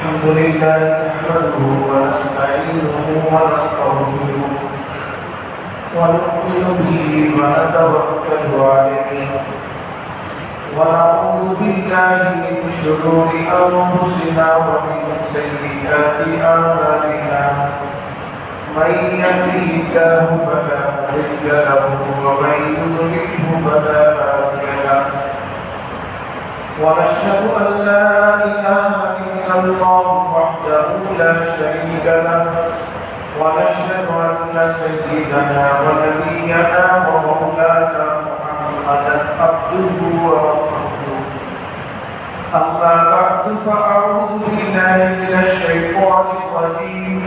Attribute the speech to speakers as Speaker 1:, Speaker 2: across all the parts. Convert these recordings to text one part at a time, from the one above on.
Speaker 1: الحمد لله نحمده ونستعينه ونستغفره ونؤمن به ونتوكل عليه ونعوذ بالله من شرور أنفسنا ومن سيئات أعمالنا من يهده الله فلا مضل له ومن يضلله فلا هادي له ونشهد أن لا إله إلا الله وحده لا شريك له ونشهد أن سيدنا ونبينا ومولانا محمدا عبده ورسوله أما بعد فأعوذ بالله من الشيطان الرجيم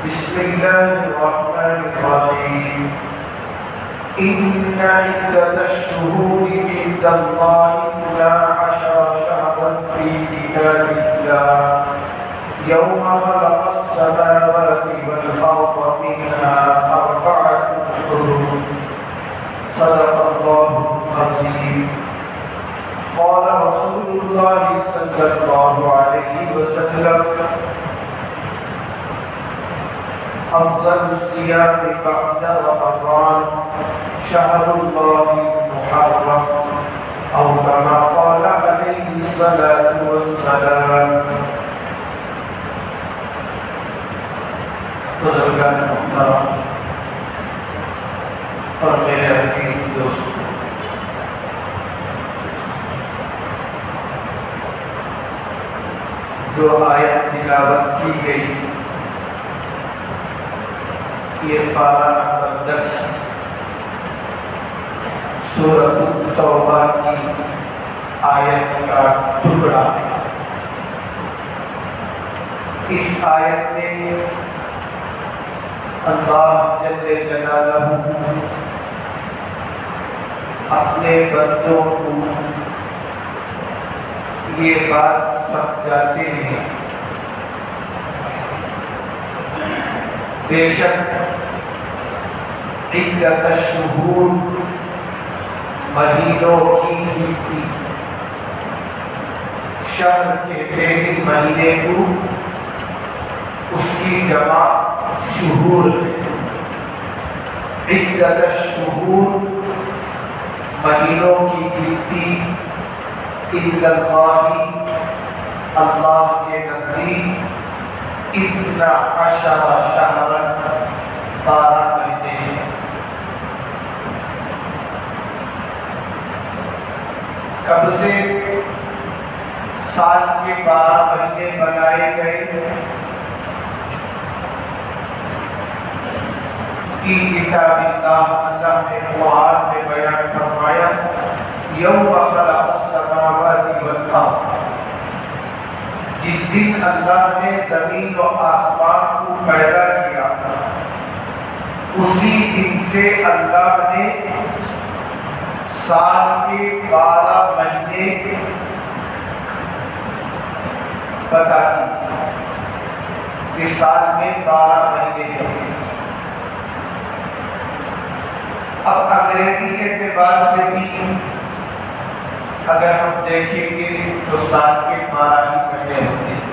Speaker 1: بسم الله الرحمن الرحيم إن عدة الشهور عند الله 12 شهرا في كتاب الله يوم خلق السماوات والأرض منها 4 حرم صدق الله العظيم قال رسول الله صلى الله عليه وسلم أفضل الصيام بعد رمضان شهر الله المحرم أو كما قال عليه الصلاة والسلام. بزرگان محترم اور میرے عزیز دوستو، جو آیت تلاوت کی گئی یہ پارہ نمبر 10 سورۃ التوبہ کی آیت کا ٹکڑا ہے۔ اس آیت میں اللہ جل جلالہ اپنے بندوں کو یہ بات سمجھاتے ہیں، بے شک عدت الشہور مہینوں کی گنتی، شہر کہتے ہیں مہینے کو، اس کی جمع شہور ہے۔ عدت الشہور مہینوں کی گنتی عند اللہ اللہ کے نزدیک 12 شہرا 12 مہینے ہیں۔ کب سے سال کے 12 مہینے بنائے گئے؟ فی کتاب اللہ، اللہ نے قرآن میں بیان فرمایا یوم خلق السماوات والارض، جس دن اللہ نے زمین و آسمان کو پیدا کیا، اسی دن سے اللہ نے سال کے 12 مہینے بتا دی کہ سال میں 12 مہینے ہیں۔ اب انگریزی اعتبار سے بھی اگر ہم دیکھیں گے تو سال کے 12 ہی مہینے ہوتے ہیں۔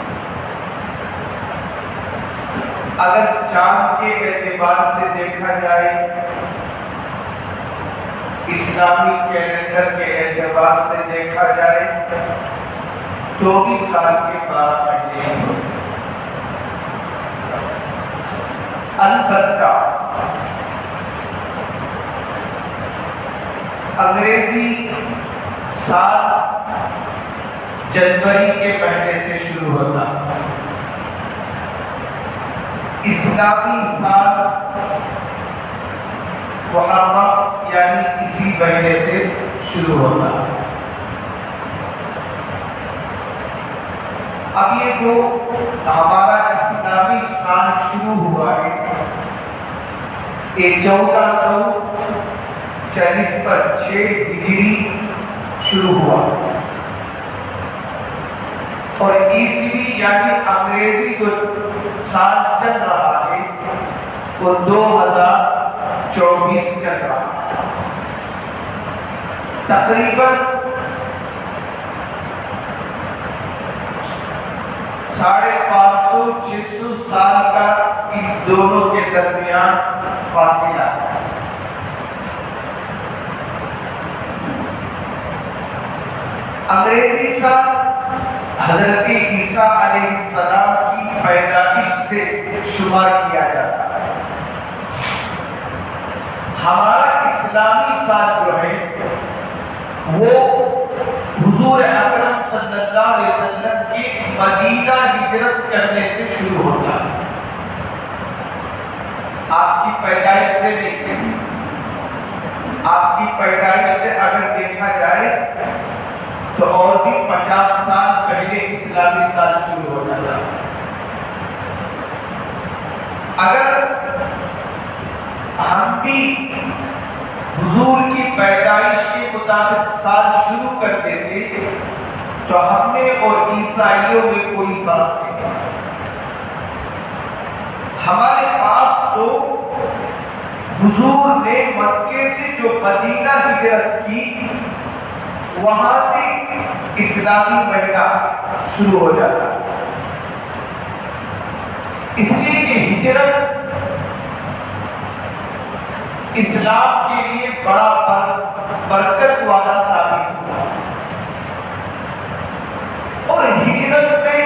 Speaker 1: اگر چاند کے اعتبار سے دیکھا جائے، اسلامی کیلنڈر کے اعتبار سے دیکھا جائے تو بھی سال کے 12 مہینے ہوتے ہیں۔ البتہ انگریزی سال جنوری کے پہلے سے شروع ہوتا ہے، اسلامی سال محرم یعنی اسی مہینے سے شروع ہوتا ہے۔ اب یہ جو ہمارا اسلامی سال شروع ہوا ہے یہ 1440 پر 6 ہجری شروع ہوا، اور عیسوی یعنی انگریزی جو سال چل رہا ہے وہ 2024 چل رہا ہے۔ تقریباً 550-600 سال کا ان دونوں کے درمیان فاصلہ ہے۔ انگریزی سال حضرت عیسیٰ علیہ السلام کی پیدائش سے شمار کیا جاتا ہے۔ ہمارا اسلامی سال جو ہے وہ حضور اکرم صلی اللہ علیہ وسلم کی مدینہ ہجرت کرنے سے شروع ہوتا ہے، آپ کی پیدائش سے نہیں۔ آپ کی پیدائش سے اگر دیکھا جائے تو اور بھی 50 سال پہلے اسلامی سال شروع ہو جاتا ہے۔ اگر ہم بھی حضور کی پیدائش کے مطابق سال شروع کر دیتے تو ہم میں اور عیسائیوں میں کوئی فرق نہیں۔ ہمارے پاس تو حضور نے مکے سے جو مدینہ ہجرت کی وہاں سے اسلامی مہینہ شروع ہو جاتا ہے، اس لیے کہ ہجرت اسلام کے لیے بڑا برکت والا ثابت ہوا، اور ہجرت میں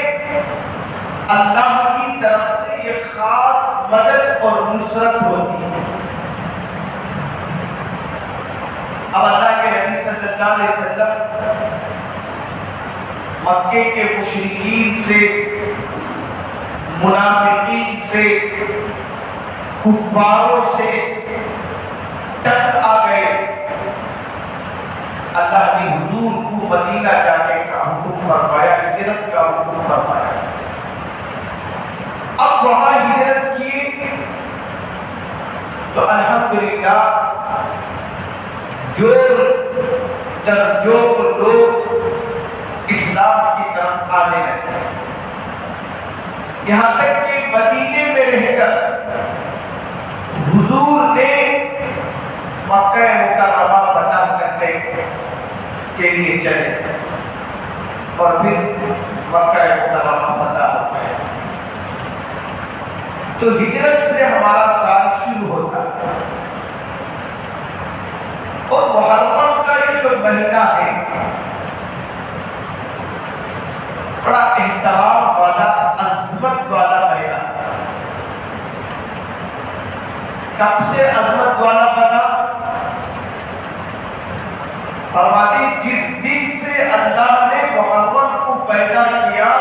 Speaker 1: اللہ کی طرف سے یہ خاص مدد اور نصرت ہوتی ہے۔ اب اللہ کے نبی صلی اللہ علیہ وسلم مکے کے مشرکین سے، منافقین سے، کفاروں سے تنگ آ گئے۔ اللہ نے حضور کو مدینہ جانے کا حکم فرمایا، ہجرت کا حکم فرمایا۔ اب وہاں ہجرت کی تو الحمدللہ جور در جور لوگ اسلام کی طرف آنے لگے، یہاں تک کہ مدینے میں رہ کر حضور نے مکہ مکرمہ فتح کرنے کے لیے چلے، اور پھر مکہ مکرمہ فتح ہو گئے۔ تو ہجرت سے ہمارا سال شروع ہوتا ہے، اور محرم کا یہ جو مہینہ ہے بڑا احترام والا، عظمت والا مہینہ۔ کب سے عظمت والا بنا؟ فرماتے جس دن سے اللہ نے محرم کو پیدا کیا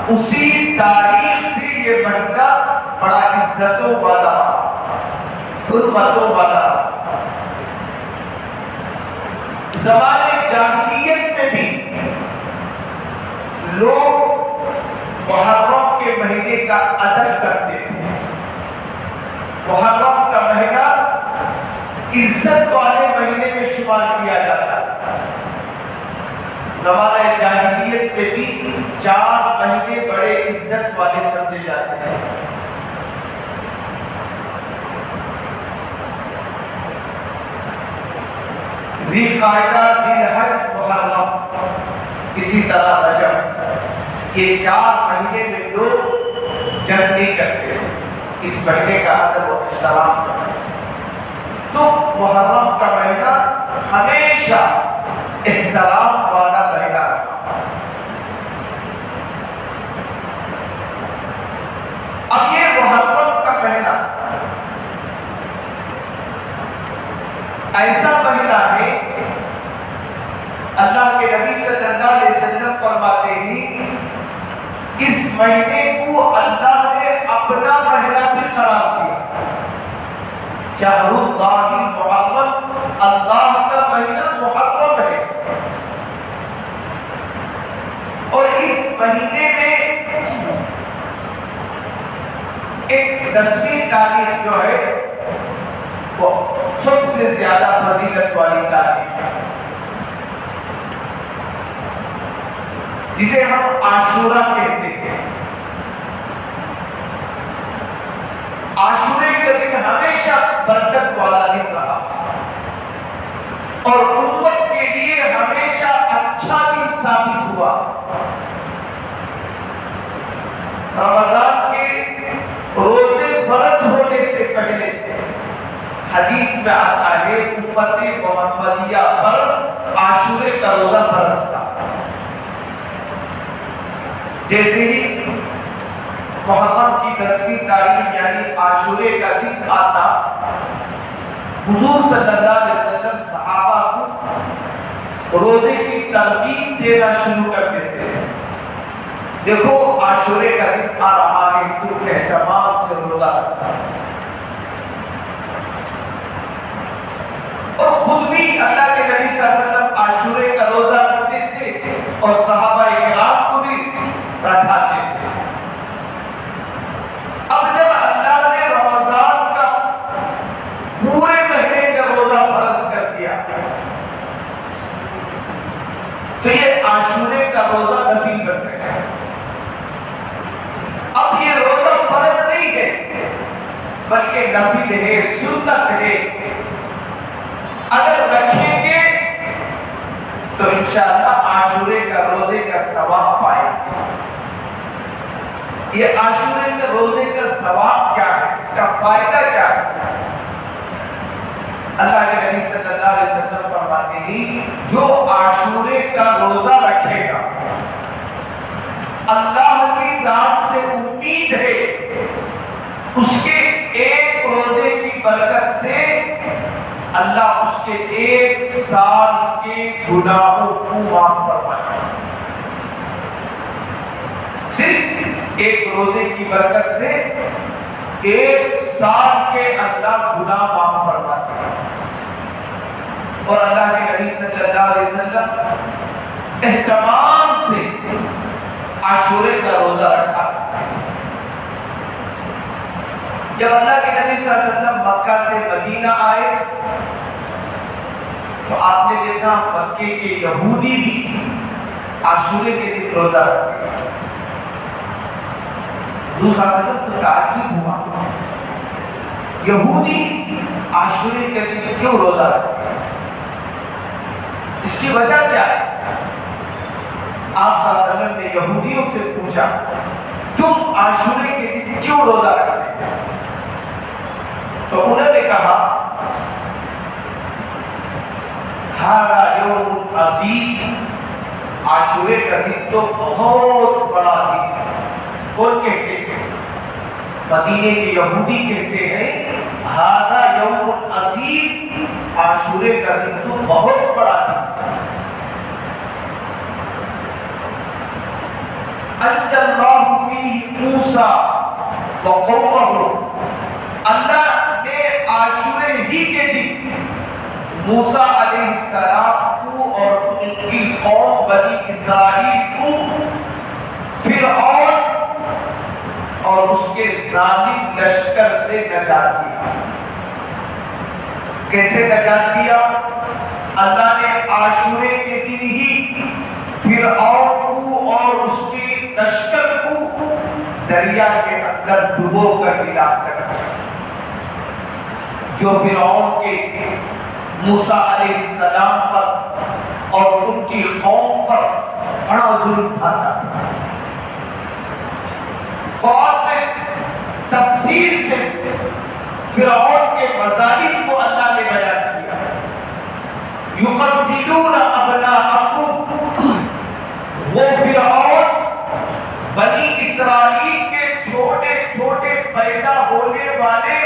Speaker 1: اسی تاریخ سے یہ مہینہ بڑا عزتوں والا، حرمتوں والا۔ زمانے جاہلیت میں بھی لوگ محرم کے مہینے کا ادب کرتے تھے۔ محرم کا مہینہ عزت والے مہینے میں شمار کیا جاتا ہے۔ زمانہ جاہلیت میں بھی 4 مہینے بڑے عزت والے سمجھے جاتے ہیں۔ ذی قعدہ، ذی الحج، محرم، اسی طرح رجب، یہ 4 مہینے میں لوگ جنگ نہیں کرتے، اس مہینے کا ادب و احترام کرتے۔ تو محرم کا مہینہ ہمیشہ احترام والا مہینہ رہا۔ اب یہ محرم کا مہینہ ایسا مہینہ ہے، اللہ کے نبی صلی اللہ علیہ وسلم فرماتے ہیں اس مہینے کو اللہ نے اپنا مہینہ بھی قرار دیا۔ شہر اللہ المحرم، اللہ کا مہینہ محرم ہے، اور اس مہینے میں ایک 10ویں تاریخ جو ہے وہ سب سے زیادہ فضیلت والی تاریخ ہے، جسے ہم عاشورہ کہتے ہیں۔ عاشورے کا دن ہمیشہ برکت والا دن رہا، اور امت کے لیے ہمیشہ اچھا دن ثابت ہوا۔ رمضان کے روزے فرض ہونے سے پہلے حدیث میں آتا ہے امت محمدیہ پر عاشورے کا روزہ فرض تھا۔ جیسے ہی محرم کی 10ویں تاریخ یعنی عاشورے کا دن آتا، حضور صلی اللہ علیہ وسلم صحابہ کو روزے کی ترغیب دینا شروع کر دیتے تھے۔ دیکھو عاشورے کا دن آ رہا ہے، تم اہتمام سے روزہ رکھنا، اور خود بھی اللہ کے نبی صلی اللہ علیہ وسلم عاشورے کا روزہ رکھتے تھے اور صحابہ کرام کو بھی رکھاتے تھے۔ اب جب اللہ نے رمضان کا پورے مہینے کا روزہ فرض کر دیا تو یہ عاشورے کا روزہ نفل بن گیا۔ اب یہ روزہ فرض نہیں ہے بلکہ نفل ہے، سنت ہے۔ اگر رکھیں گے تو انشاءاللہ عاشورے کا روزے کا ثواب پائیں گے۔ یہ عاشورے کے روزے کا ثواب کیا ہے، اس کا فائدہ کیا ہے؟ اللہ کے نبی صلی اللہ علیہ وسلم فرماتے ہیں جو عاشورے کا روزہ رکھے گا، اللہ کی ذات سے امید ہے اس کے ایک روزے کی برکت سے اللہ اس کے 1 سال کے گناہوں کو معاف فرمائے گا۔ صرف ایک روزے کی برکت سے 1 سال کے اللہ گناہ معاف فرماتے ہیں۔ اور اللہ کے نبی صلی اللہ علیہ وسلم اہتمام سے عاشورے کا روزہ رکھا۔ جب اللہ کے نبی صلی اللہ علیہ وسلم مکہ سے مدینہ آئے تو آپ نے دیکھا مکے کے یہودی بھی عاشورے کے دن روزہ رکھتے ہیں۔ حضور صلی اللہ علیہ وسلم کو تعجب ہوا، یہودی عاشورے کے دن کیوں روزہ رکھتے ہیں؟ اس کی وجہ کیا ہے؟ آپ صلی اللہ علیہ وسلم نے یہودیوں سے پوچھا تم عاشورے کے دن کیوں روزہ رکھتے ہیں؟ تو انہوں نے کہا ہذا یوم عظیم، عاشورے کا دن تو بہت بڑا دن ہے۔ کون کہتے ہیں؟ مدینے کے یہودی کہتے ہیں ہذا یوم عظیم، عاشورے کا دن تو بہت بڑا دن ہے۔ انجى اللہ فیہ موسیٰ وقومہ، اللہ نے عاشورے ہی کے دن موسیٰ علیہ السلام کو اور ان کی قوم بنی اسرائیل کو فرعون اور اس کے ظالم لشکر سے نجات دیا۔ کیسے نجات دیا؟ اللہ نے عاشورے کے دن ہی فرعون کو اور اس کے لشکر کو دریا کے اندر ڈبو کر ہلاک کر دیا۔ جو فرعون کے موسیٰ علیہ السلام پر اور ان کی قوم پر بڑا ظلم ڈھاتا تھا۔ قرآن میں تفصیل سے فرعون کے مظالم کو اللہ نے بیان کیا۔ یقتلون ابناءکم، وہ فرعون بنی اسرائیل کے چھوٹے چھوٹے پیدا ہونے والے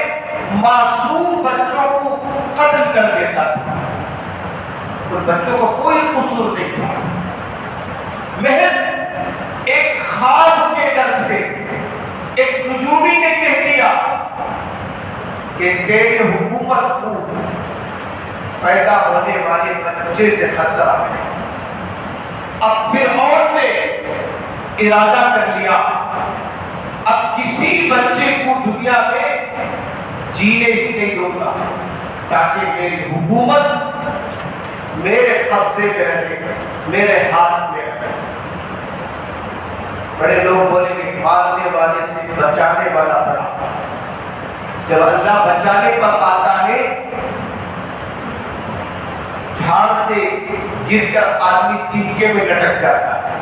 Speaker 1: معصوم بچوں کو قتل کر دیتا تھا۔ ان بچوں کو کوئی قصور نہیں تھا، محض ایک خواب کے ڈر سے ایک نجومی نے کہہ دیا کہ تیرے حکومت کو پیدا ہونے والے بچے سے خطرہ ہے۔ اب فرعون نے ارادہ کر لیا اب کسی بچے کو دنیا میں جینے ہی نہیں دوں گا تاکہ میری حکومت میرے قبضے میں رہے، میرے ہاتھ میں رہے۔ بڑے لوگ بولیں گے مارنے والے سے بچانے والا بڑا۔ جب اللہ بچانے پر آتا ہے، جھاڑ سے گر کر آدمی تنکے میں لٹک جاتا ہے۔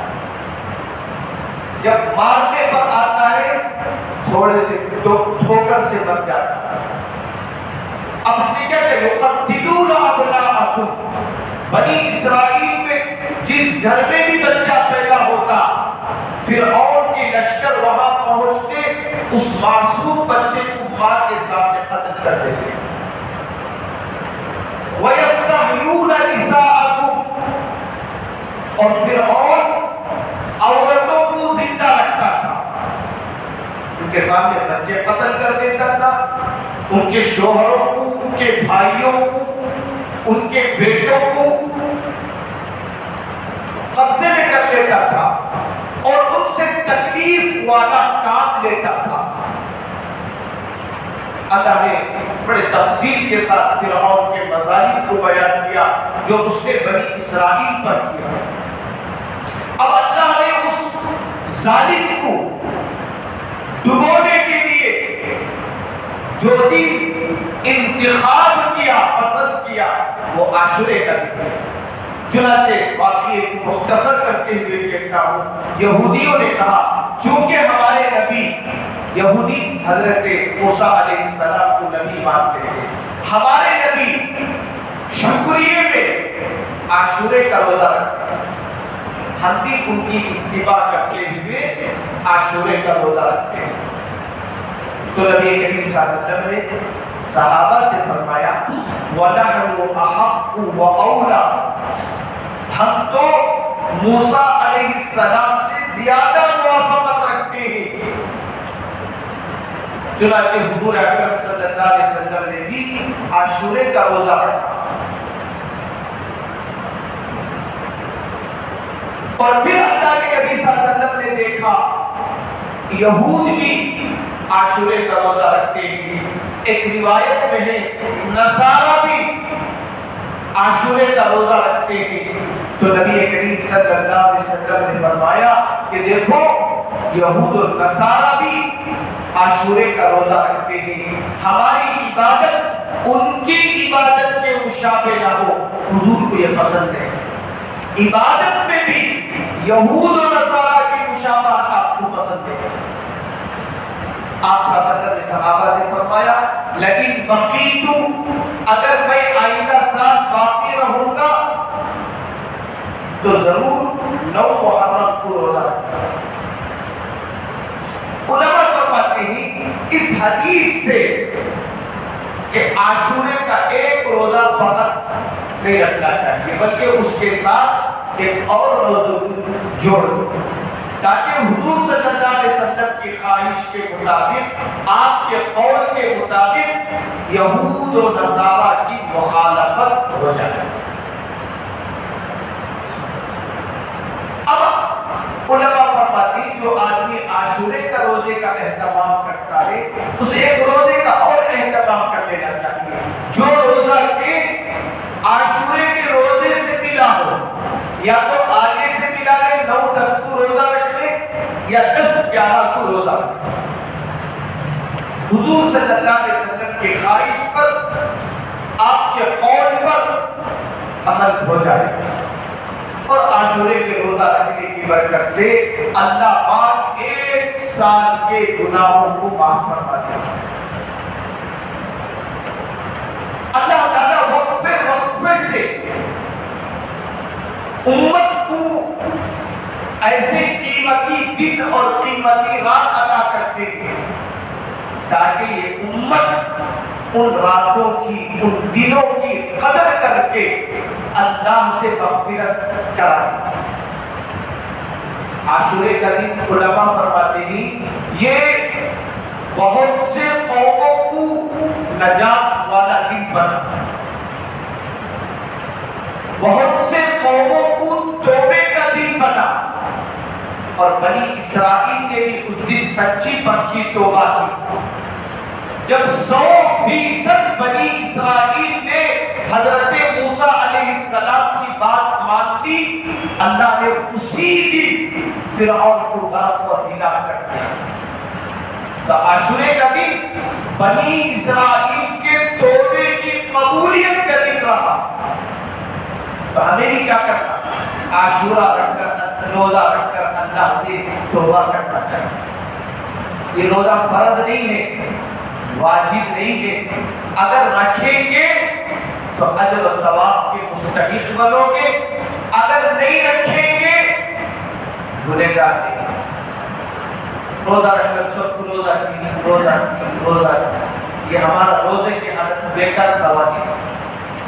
Speaker 1: جب مارنے پر آتا ہے تھوڑے سے ٹھوکر سے مر جاتا. اب اس نے کیا کہا یقتلون ابناءکم، بنی اسرائیل میں جس گھر میں بھی بچہ پیدا ہوتا فرعون کے لشکر وہاں پہنچتے اس معصوم بچے کو ماں کے سامنے قتل کر دیتے. وَيَسْتَحْيُونَ نِسَاءَكُمْ، اور فرعون عورتوں کو زندہ رکھتا تھا، ان کے سامنے بچے قتل کر دیتا تھا، ان کے شوہروں کو، ان کے بھائیوں کو، ان کے بیٹوں کو قبضے میں کر لیتا تھا اور ان سے تکلیف والا کام لیتا تھا. اللہ نے بڑے تفصیل کے ساتھ فرعون کے مظالم کو بیان کیا جو اس نے بنی اسرائیل پر کیا. اب اللہ نے اس ظالم کو ڈبونے کے لیے جو دن انتخاب کیا، پسند کیا، وہ عاشورے کا دن ہے. چنانچہ واقعی مختصر کرتے ہوئے کہتا ہوں، یہودیوں نے کہا چونکہ ہمارے نبی، یہودی حضرت موسیٰ علیہ السلام کو نبی مانتے تھے، ہمارے نبی شکریہ میں عاشورے کا روزہ رکھتے ہیں، ہم بھی ان کی اتباع کرتے ہوئے عاشورے کا روزہ رکھتے ہیں. تو نبی کریم صلی اللہ علیہ وسلم نے صحابہ سے فرمایا وَنَحْنُ أَحَقُّ وَأَوْلَى، ہم تو موسیٰ علیہ السلام سے زیادہ موافقت رکھتے ہیں. چنانچہ حضور اکرم صلی اللہ علیہ وسلم نے بھی عاشورے کا روزہ رکھا. اور پھر اللہ کے نبی صلی اللہ علیہ وسلم نے دیکھا یہود بھی عاشورے کا روزہ رکھتے ہیں. ایک روایت میں ہے نصارہ بھی عاشورے کا روزہ رکھتے ہیں. تو نبی کریم صلی اللہ علیہ وسلم نے فرمایا کہ دیکھو یہود اور نصارہ بھی عاشورے کا روزہ رکھتے ہیں، ہماری عبادت ان کی عبادت کے مشابہ نہ ہو. حضور کو یہ پسند ہے، عبادت میں بھی یہود و نصارہ کی مشابہت آپ کو پسند ہے. آپ صلی اللہ علیہ وسلم نے صحابہ سے فرمایا لیکن بقیتو، اگر میں آئندہ سال باقی رہوں گا تو ضرور 9 محرم کو روزہ رکھوں گا. علماء فرماتے ہیں اس حدیث سے کہ عاشورے کا ایک روزہ فقط نہیں رکھنا چاہیے بلکہ اس کے ساتھ ایک اور روزہ جوڑ دو، تاکہ حضور صلی اللہ علیہ وسلم کی خواہش کے مطابق، آپ کے قول کے مطابق یہود و نصارہ کی مخالفت ہو جائے. اب علماء فرماتے ہیں جو آدمی عاشورے کا روزے کا اہتمام کرتا ہے اسے ایک روزے کا اور اہتمام کر لینا چاہیے جو روزہ کے عاشورے کے روزے سے ملا ہو. یا تو آگے سے ملا لے، 9-10 کو روزہ رکھ لے، یا 10-11 کو روزہ رکھ لے. حضور صلی اللہ علیہ وسلم کی خواہش پر، آپ کے قول پر عمل ہو جائے گا اور عاشورے کے روزہ رکھنے کی برکت سے اللہ پاک 1 سال کے گناہوں کو معاف فرما دے گا. اللہ تعالیٰ وقفے سے امت کو ایسے قیمتی دن اور قیمتی رات عطا کرتے ہیں تاکہ یہ امت ان راتوں کی، ان دنوں کی قدر کر کے اللہ سے مغفرت کرائے. عاشورے کا دن علماء فرماتے ہیں یہ بہت سے قوموں کو نجات والا دن بنا، بہت سے قوموں کو توبے کا دن بنا، اور بنی اسرائیل نے بھی اس دن سچی پکی توبہ کی. جب 100% بنی اسرائیل نے حضرت موسیٰ علیہ السلام کی بات مان لی، اللہ نے اسی دن فرعون کو غرق اور ہلاک کر دیا. تو عاشورے کا دن بنی اسرائیل کے توبے کی قبولیت کا دن رہا. تو ہمیں بھی کیا کرنا؟ عاشورہ رکھ کر، روزہ رکھ کر اللہ سے توبہ کرنا چاہیے. یہ روزہ فرض نہیں ہے، واجب نہیں ہے، اگر رکھیں گے تو اجر و ثواب کے مستحق بنو گے، اگر نہیں رکھیں گے گنہگار نہیں۔ روزہ رکھنا سب کو روزہ کی روزہ کی، یہ ہمارا روزے کی عادت بیکار ثواب ہے۔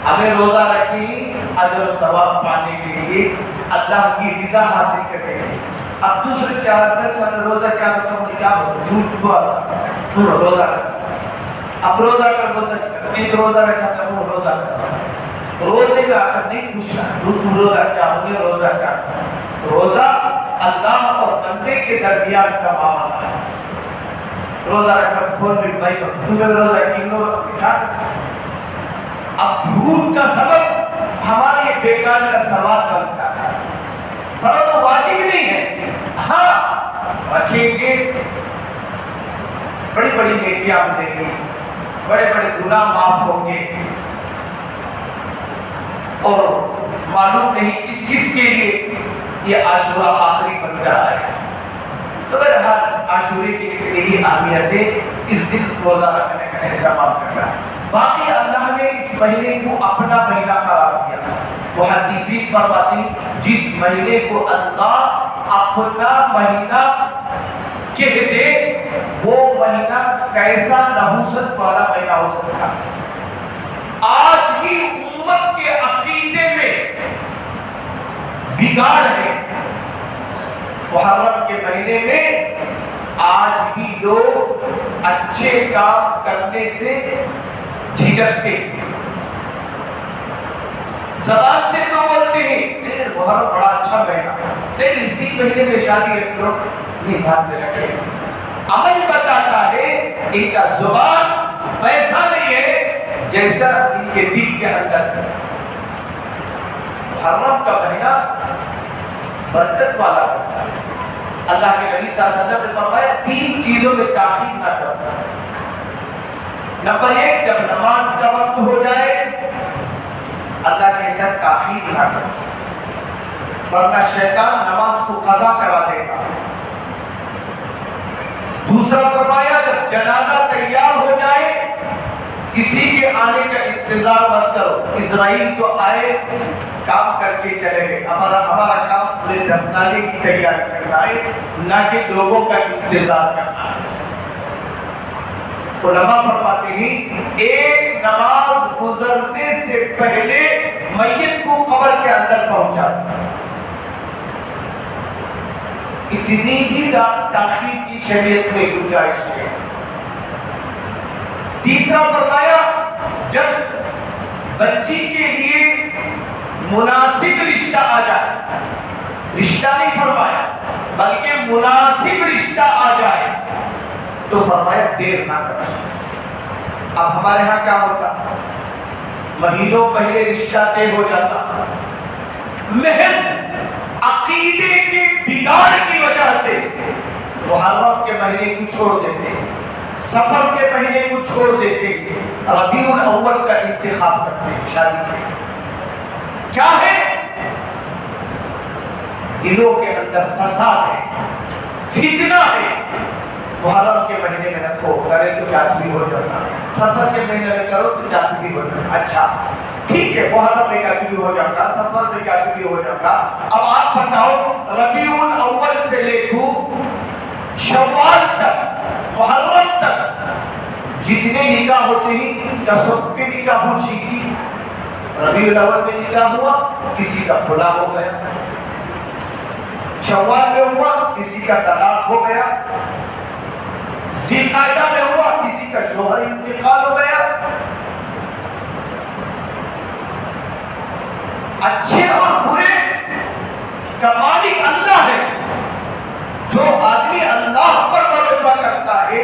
Speaker 1: ہمیں روزہ رکھی اجر و ثواب پانے کے لیے، اللہ کی رضا حاصل کرنے کے لیے۔ اب دوسرے 4 دن سے ہم نے روزہ کیا بتاؤں، کیا جھوٹ بولا، روزہ رکھا، اب روزہ کر بولتا نہیں تو روزہ رکھا تھا، وہ روزہ کر، روزے میں آ کر نہیں پوچھنا تم روزہ کیا، انہیں روزہ کیا۔ روزہ اللہ اور بندے کے درمیان کا معاملہ ہے۔ روزہ رکھنا فون میں بھائی تمہیں روزہ کیا، اب جھوٹ کا سبب ہمارے بیکار کا سوال بنتا ہے۔ فرض و واجب نہیں ہے، ہاں رکھیں گے بڑی بڑی نیکیاں ملیں گی، بڑے بڑے گناہ معاف ہوں گے، اور معلوم نہیں کس کس کے لیے یہ عاشورہ آخری بن کر آئے۔ تو بہرحال عاشورے کی اتنی اہمیت ہے، اس دن روزہ رکھنے کا اہتمام کرنا ہے۔ باقی اللہ نے اس مہینے کو اپنا مہینہ قرار دیا۔ محدثین فرماتے ہیں جس مہینے کو اللہ اپنا مہینہ کہہ دے وہ مہینہ کیسا نحوست والا مہینہ ہو سکتا ہے۔ آج بھی امت کے عقیدے میں بگاڑ ہے۔ محرم کے مہینے میں آج بھی لوگ اچھے کام کرنے سے جھجکتے ہیں، زبان سے تو بولتے ہیں لیکن محرم بڑا اچھا مہینہ، لیکن اسی مہینے میں شادی رکھ لو، نہیں بات میں رکھے۔ عمل بتاتا ہے ان کا زبان ویسا نہیں ہے جیسا ان کے دل کے اندر ہے۔ محرم کا مہینہ برکت والا ہوتا ہے۔ اللہ کے نبی صلی اللہ علیہ وسلم نے فرمایا 3 چیزوں میں تاخیر نہ کرو۔ نمبر 1، جب نماز کا وقت ہو جائے اللہ کے اندر تاخیر نہ کرو، ورنہ شیطان نماز کو قضا کرا دے گا۔ دوسرا فرمایا جب جنازہ تیار ہو جائے کسی کے آنے کا انتظار مت کرو، اسرائیل تو آئے کام کر کے چلے گئے، ہمارا کام انہیں دفنانے کی تیاری کرنا ہے، نہ کہ لوگوں کا انتظار کرنا ہے۔ علماء فرماتے ہیں ایک نماز گزرنے سے پہلے میت کو قبر کے اندر پہنچا، اتنی بھی تاخیر کی شریعت میں گنجائش ہے۔ تیسرا فرمایا جب بچی کے لیے مناسب رشتہ آ جائے، رشتہ نہیں فرمایا بلکہ مناسب رشتہ آ جائے تو فرمایا دیر نہ کرو۔ اب ہمارے ہاں کیا ہوتا، مہینوں پہلے رشتہ طے ہو جاتا، محض عقیدے کے بگاڑ کی وجہ سے محرم کے مہینے کو چھوڑ دیتے، سفر کے مہینے کو چھوڑ دیتے، ربیع الاول کا انتخاب کرتے ہیں شادی کے۔ کیا ہے؟ دلوں کے اندر فساد ہے، فتنہ ہے۔ محرم کے مہینے میں رکھو، کرے تو کاتبی ہو جانا، سفر کے مہینے میں کرو تو کاتبی ہو جانا۔ اچھا ٹھیک ہے، محرم میں کاتبی ہو جانا، سفر میں کاتبی ہو جانا۔ اب آپ بتاؤ ربیع الاول سے لے کو شوال تک، محرم تک جتنے نکاح ہوتے ہیں کیا سب کے نکاح ہو چکی؟ ربیع الاول میں نکاح ہوا کسی کا خلا ہو گیا، شوال میں ہوا کسی کا طلاق ہو گیا، ذی القعدہ میں ہوا کسی کا شوہر انتقال ہو گیا۔ اچھے اور برے کا مالک اللہ ہے۔ جو آدمی اللہ پر بھروسہ کرتا ہے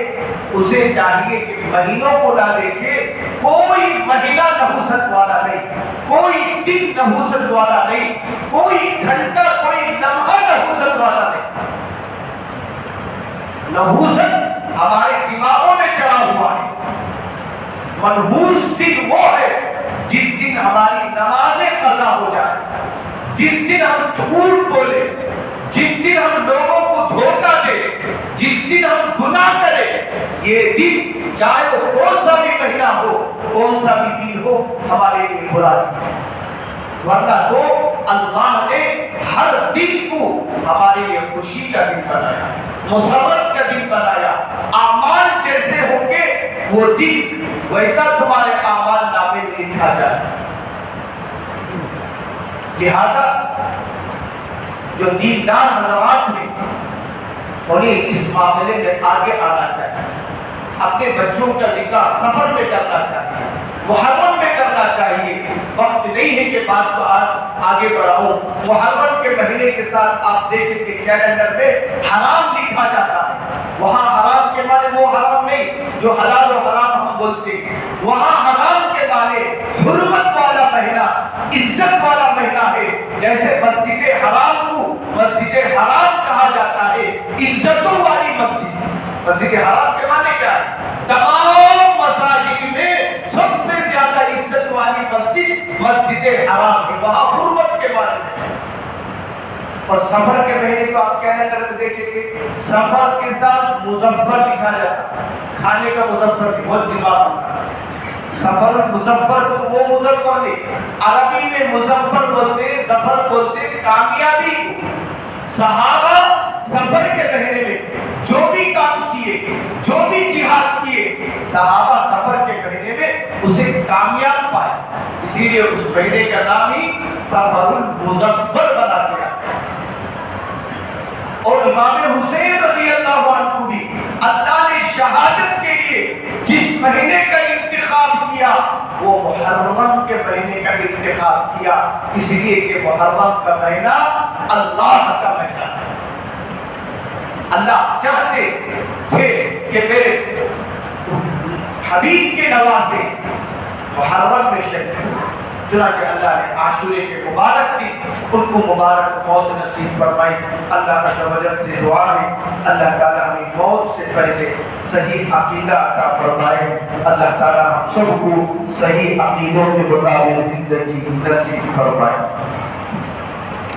Speaker 1: اسے چاہیے کہ مہینوں کو نہ دیکھے، کوئی مہینہ نحوست والا نہیں، کوئی دن نحوست والا نہیں، کوئی گھنٹہ کوئی لمحہ نحوست والا نہیں۔ نحوست ہمارے دماغوں میں چڑھا ہوا ہے۔ منحوس دن وہ ہے جس دن ہماری نمازیں قضا ہو جائے، جس دن ہم جھوٹ بولے، جس دن ہم لوگوں کو دھوکہ دے، جس دن ہم گناہ کریں، یہ دن چاہے وہ کون سا بھی مہینہ ہو، کون سا بھی دن ہو، ہمارے لیے برا نہیں ہے، ورنہ تو اللہ نے ہر دن کو ہمارے لیے خوشی کا دن بنایا، مسرت کا دن بنایا۔ اعمال جیسے ہوں گے وہ دن ویسا تمہارے اعمال نامے میں لکھا جائے۔ لہذا جو دیندار حضرات ہیں انہیں اس معاملے میں آگے آنا چاہیے، اپنے بچوں کا نکاح سفر میں کرنا چاہیے، محرم میں کرنا چاہیے۔ وقت نہیں ہے کہ بات کو آگے بڑھاؤں۔ محرم کے مہینے کے ساتھ آپ دیکھیں کہ کیلنڈر میں حرام لکھا جاتا ہے، وہاں حرام کے معنی وہ حرام نہیں جو حلال و حرام ہم بولتے ہیں، وہاں حرام کے معنی حرمت والا مہینہ، عزت والا مہینہ ہے۔ جیسے مسجد حرام کو مسجد حرام کہا جاتا ہے، عزتوں والی مسجد۔ مسجد حرام کے معنی کیا ہے؟ تمام مساجد میں سب سے زیادہ عزت والی مسجد مسجد حرام ہے، وہاں حرمت کے بارے میں۔ اور سفر کے مہینے کو آپ کیلنڈر میں دیکھیں گے، سفر کے ساتھ مظفر لکھا جاتا، کھانے کا مظفر بھی بہت دماغ ہوتا ہے۔ سفر مظفر تو وہ مظفر نہیں، عربی میں مظفر بولتے، ظفر بولتے کامیابی کو۔ صحابہ سفر کے مہینے میں جو بھی کام کیے، جو بھی جہاد کیے، صحابہ سفر کے مہینے میں اسے کامیاب پائے، اسی لیے اس مہینے کا نام ہی سفر المظفر بنا دیا۔ اور امام حسین رضی اللہ عنہ کو بھی اللہ نے شہادت کے لیے جس مہینے کا انتخاب کیا وہ محرم کے مہینے کا انتخاب کیا، اس لیے کہ محرم کا مہینہ اللہ کا مہینہ ہے۔ اللہ چاہتے تھے کہ میرے حبیب کے نواسے محرم میں شہید، چنانچہ اللہ نے عاشورے کے مبارک دن ان کو مبارک موت نصیب فرمائی۔ اللہ کا سبجل سے دعا ہے اللہ تعالیٰ ہمیں موت سے پہلے صحیح عقیدہ عطا فرمائے، اللہ تعالیٰ ہم سب کو صحیح عقیدوں کے مطابق زندگی نصیب فرمائے۔